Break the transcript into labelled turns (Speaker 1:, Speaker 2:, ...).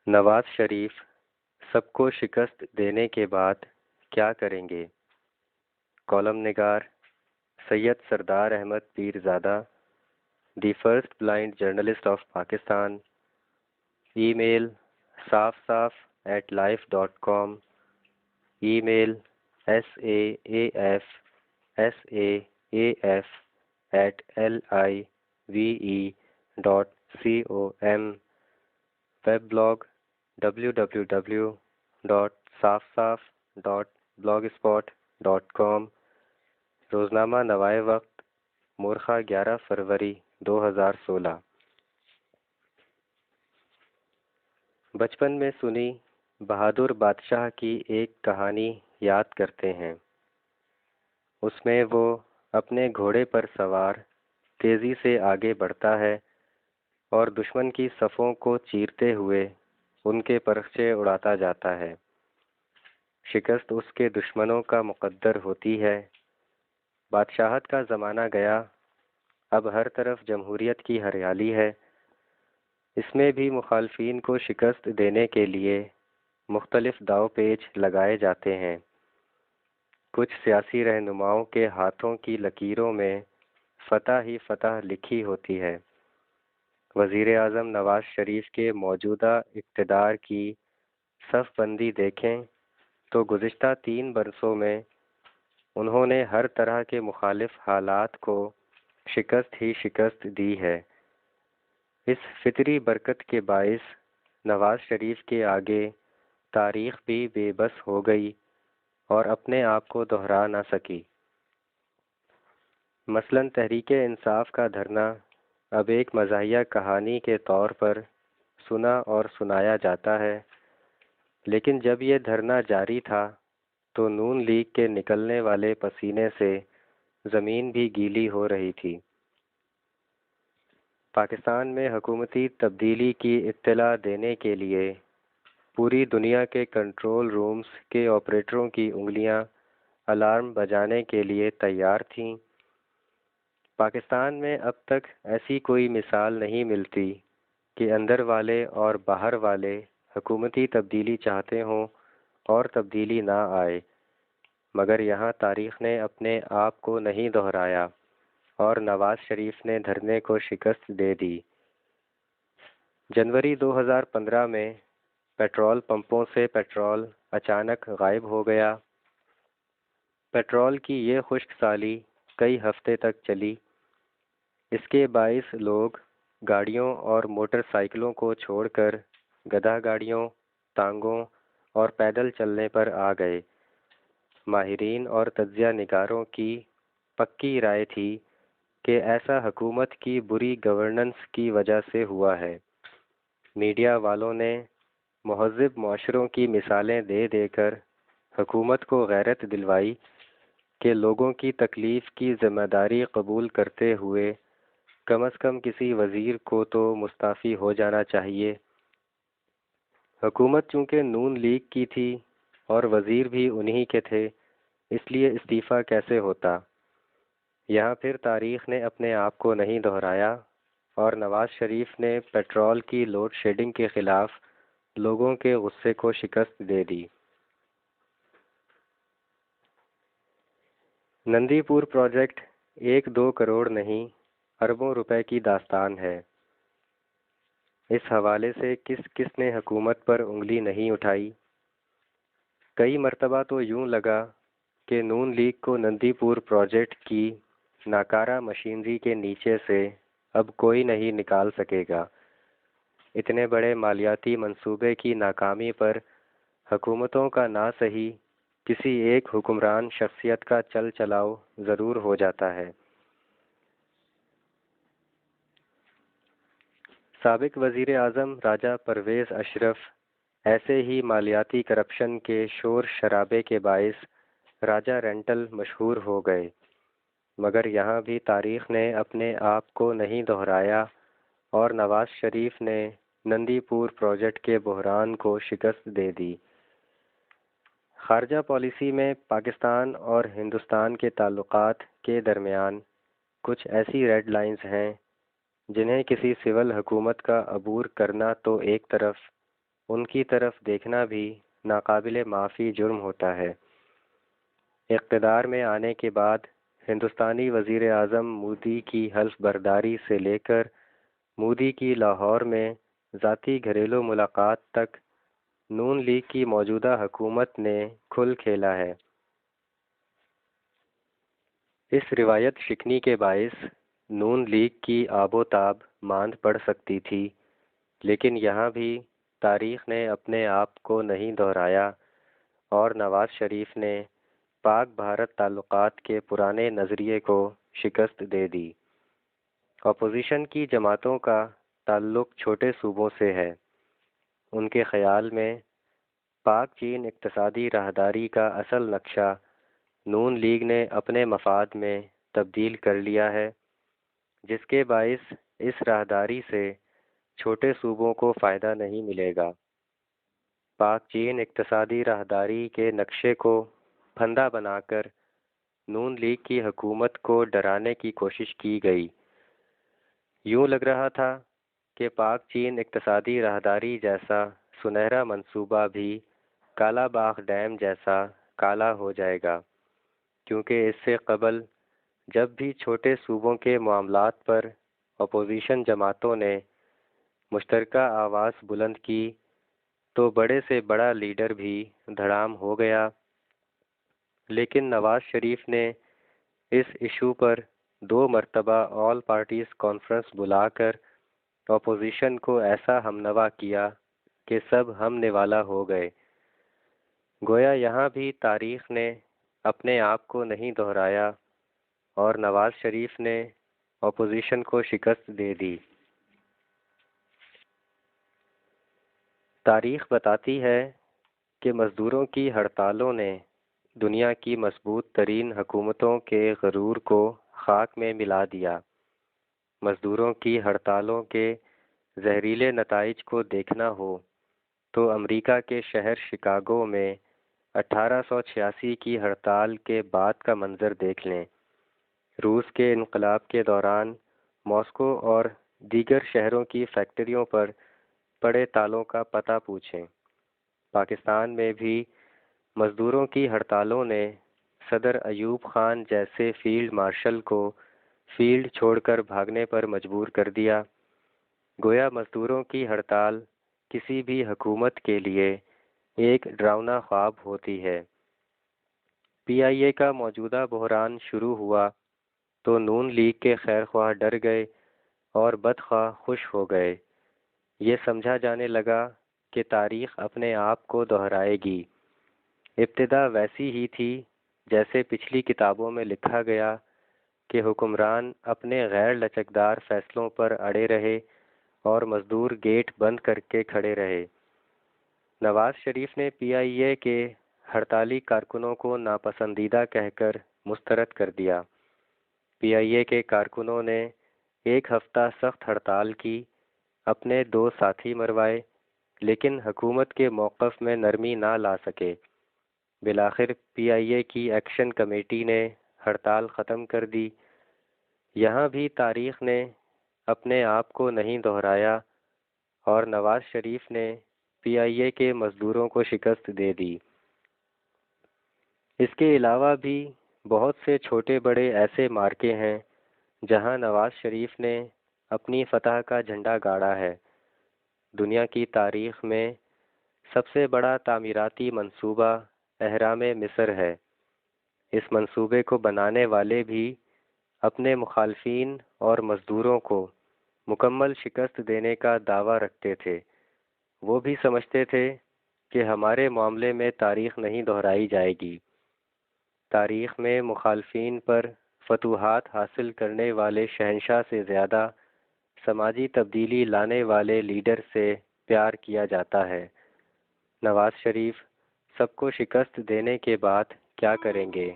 Speaker 1: نواز شریف سب کو شکست دینے کے بعد کیا کریں گے؟ کالم نگار Syed Sardar Ahmed Pirzada, the first blind journalist of Pakistan, email صاف@life.com، email saafsaaf@live.com، web blog www.safsaf.blogspot.com، روزنامہ نوائے وقت مورخہ 11 فروری 2016۔ بچپن میں سنی بہادر بادشاہ کی ایک کہانی یاد کرتے ہیں۔ اس میں وہ اپنے گھوڑے پر سوار تیزی سے آگے بڑھتا ہے اور دشمن کی صفوں کو چیرتے ہوئے ان کے پرچے اڑاتا جاتا ہے۔ شکست اس کے دشمنوں کا مقدر ہوتی ہے۔ بادشاہت کا زمانہ گیا، اب ہر طرف جمہوریت کی ہریالی ہے۔ اس میں بھی مخالفین کو شکست دینے کے لیے مختلف داؤ پیچ لگائے جاتے ہیں۔ کچھ سیاسی رہنماؤں کے ہاتھوں کی لکیروں میں فتح ہی فتح لکھی ہوتی ہے۔ وزیر اعظم نواز شریف کے موجودہ اقتدار کی صف بندی دیکھیں تو گزشتہ 3 برسوں میں انہوں نے ہر طرح کے مخالف حالات کو شکست ہی شکست دی ہے۔ اس فطری برکت کے باعث نواز شریف کے آگے تاریخ بھی بے بس ہو گئی اور اپنے آپ کو دہرا نہ سکی۔ مثلاً تحریک انصاف کا دھرنا اب ایک مزاحیہ کہانی کے طور پر سنا اور سنایا جاتا ہے، لیکن جب یہ دھرنا جاری تھا تو نون لیگ کے نکلنے والے پسینے سے زمین بھی گیلی ہو رہی تھی۔ پاکستان میں حکومتی تبدیلی کی اطلاع دینے کے لیے پوری دنیا کے کنٹرول رومز کے آپریٹروں کی انگلیاں الارم بجانے کے لیے تیار تھیں۔ پاکستان میں اب تک ایسی کوئی مثال نہیں ملتی کہ اندر والے اور باہر والے حکومتی تبدیلی چاہتے ہوں اور تبدیلی نہ آئے، مگر یہاں تاریخ نے اپنے آپ کو نہیں دہرایا اور نواز شریف نے دھرنے کو شکست دے دی۔ جنوری 2015 میں پیٹرول پمپوں سے پیٹرول اچانک غائب ہو گیا۔ پیٹرول کی یہ خشک سالی کئی ہفتے تک چلی۔ اس کے باعث لوگ گاڑیوں اور موٹر سائیکلوں کو چھوڑ کر گدھا گاڑیوں، ٹانگوں اور پیدل چلنے پر آ گئے۔ ماہرین اور تجزیہ نگاروں کی پکی رائے تھی کہ ایسا حکومت کی بری گورننس کی وجہ سے ہوا ہے۔ میڈیا والوں نے مہذب معاشروں کی مثالیں دے دے کر حکومت کو غیرت دلوائی کہ لوگوں کی تکلیف کی ذمہ داری قبول کرتے ہوئے کم از کم کسی وزیر کو تو مستعفی ہو جانا چاہیے۔ حکومت چونکہ نون لیگ کی تھی اور وزیر بھی انہی کے تھے، اس لیے استعفیٰ کیسے ہوتا؟ یہاں پھر تاریخ نے اپنے آپ کو نہیں دہرایا اور نواز شریف نے پیٹرول کی لوڈ شیڈنگ کے خلاف لوگوں کے غصے کو شکست دے دی۔ نندی پور پروجیکٹ 1-2 کروڑ نہیں، اربوں روپے کی داستان ہے۔ اس حوالے سے کس کس نے حکومت پر انگلی نہیں اٹھائی؟ کئی مرتبہ تو یوں لگا کہ نون لیگ کو نندی پور پروجیکٹ کی ناکارہ مشینری کے نیچے سے اب کوئی نہیں نکال سکے گا۔ اتنے بڑے مالیاتی منصوبے کی ناکامی پر حکومتوں کا نہ صحیح کسی ایک حکمران شخصیت کا چل چلاؤ ضرور ہو جاتا ہے۔ سابق وزیر اعظم راجہ پرویز اشرف ایسے ہی مالیاتی کرپشن کے شور شرابے کے باعث راجہ رینٹل مشہور ہو گئے، مگر یہاں بھی تاریخ نے اپنے آپ کو نہیں دہرایا اور نواز شریف نے نندی پور پروجیکٹ کے بحران کو شکست دے دی۔ خارجہ پالیسی میں پاکستان اور ہندوستان کے تعلقات کے درمیان کچھ ایسی ریڈ لائنز ہیں جنہیں کسی سول حکومت کا عبور کرنا تو ایک طرف، ان کی طرف دیکھنا بھی ناقابل معافی جرم ہوتا ہے۔ اقتدار میں آنے کے بعد ہندوستانی وزیر اعظم مودی کی حلف برداری سے لے کر مودی کی لاہور میں ذاتی گھریلو ملاقات تک نون لیگ کی موجودہ حکومت نے کھل کھیلا ہے۔ اس روایت شکنی کے باعث نون لیگ کی آب و تاب ماند پڑ سکتی تھی، لیکن یہاں بھی تاریخ نے اپنے آپ کو نہیں دہرایا اور نواز شریف نے پاک بھارت تعلقات کے پرانے نظریے کو شکست دے دی۔ اپوزیشن کی جماعتوں کا تعلق چھوٹے صوبوں سے ہے۔ ان کے خیال میں پاک چین اقتصادی راہداری کا اصل نقشہ نون لیگ نے اپنے مفاد میں تبدیل کر لیا ہے، جس کے باعث اس راہداری سے چھوٹے صوبوں کو فائدہ نہیں ملے گا۔ پاک چین اقتصادی راہداری کے نقشے کو پھندا بنا کر نون لیگ کی حکومت کو ڈرانے کی کوشش کی گئی۔ یوں لگ رہا تھا کہ پاک چین اقتصادی راہداری جیسا سنہرا منصوبہ بھی کالا باغ ڈیم جیسا کالا ہو جائے گا، کیونکہ اس سے قبل جب بھی چھوٹے صوبوں کے معاملات پر اپوزیشن جماعتوں نے مشترکہ آواز بلند کی تو بڑے سے بڑا لیڈر بھی دھڑام ہو گیا، لیکن نواز شریف نے اس ایشو پر 2 مرتبہ آل پارٹیز کانفرنس بلا کر اپوزیشن کو ایسا ہمنوا کیا کہ سب ہم نوالا ہو گئے۔ گویا یہاں بھی تاریخ نے اپنے آپ کو نہیں دہرایا اور نواز شریف نے اپوزیشن کو شکست دے دی۔ تاریخ بتاتی ہے کہ مزدوروں کی ہڑتالوں نے دنیا کی مضبوط ترین حکومتوں کے غرور کو خاک میں ملا دیا۔ مزدوروں کی ہڑتالوں کے زہریلے نتائج کو دیکھنا ہو تو امریکہ کے شہر شکاگو میں 1886 کی ہڑتال کے بعد کا منظر دیکھ لیں۔ روس کے انقلاب کے دوران ماسکو اور دیگر شہروں کی فیکٹریوں پر پڑے تالوں کا پتہ پوچھیں۔ پاکستان میں بھی مزدوروں کی ہڑتالوں نے صدر ایوب خان جیسے فیلڈ مارشل کو فیلڈ چھوڑ کر بھاگنے پر مجبور کر دیا۔ گویا مزدوروں کی ہڑتال کسی بھی حکومت کے لیے ایک ڈراؤنا خواب ہوتی ہے۔ پی آئی اے کا موجودہ بحران شروع ہوا تو نون لیگ کے خیر خواہ ڈر گئے اور بدخواہ خوش ہو گئے۔ یہ سمجھا جانے لگا کہ تاریخ اپنے آپ کو دہرائے گی۔ ابتدا ویسی ہی تھی جیسے پچھلی کتابوں میں لکھا گیا کہ حکمران اپنے غیر لچکدار فیصلوں پر اڑے رہے اور مزدور گیٹ بند کر کے کھڑے رہے۔ نواز شریف نے پی آئی اے کے ہڑتالی کارکنوں کو ناپسندیدہ کہہ کر مسترد کر دیا۔ پی آئی اے کے کارکنوں نے 1 ہفتہ سخت ہڑتال کی، اپنے 2 ساتھی مروائے، لیکن حکومت کے موقف میں نرمی نہ لا سکے۔ بالآخر پی آئی اے کی ایکشن کمیٹی نے ہڑتال ختم کر دی۔ یہاں بھی تاریخ نے اپنے آپ کو نہیں دہرایا اور نواز شریف نے پی آئی اے کے مزدوروں کو شکست دے دی۔ اس کے علاوہ بھی بہت سے چھوٹے بڑے ایسے مارکے ہیں جہاں نواز شریف نے اپنی فتح کا جھنڈا گاڑا ہے۔ دنیا کی تاریخ میں سب سے بڑا تعمیراتی منصوبہ اہرام مصر ہے۔ اس منصوبے کو بنانے والے بھی اپنے مخالفین اور مزدوروں کو مکمل شکست دینے کا دعویٰ رکھتے تھے۔ وہ بھی سمجھتے تھے کہ ہمارے معاملے میں تاریخ نہیں دہرائی جائے گی۔ تاریخ میں مخالفین پر فتوحات حاصل کرنے والے شہنشاہ سے زیادہ سماجی تبدیلی لانے والے لیڈر سے پیار کیا جاتا ہے۔ نواز شریف سب کو شکست دینے کے بعد کیا کریں گے؟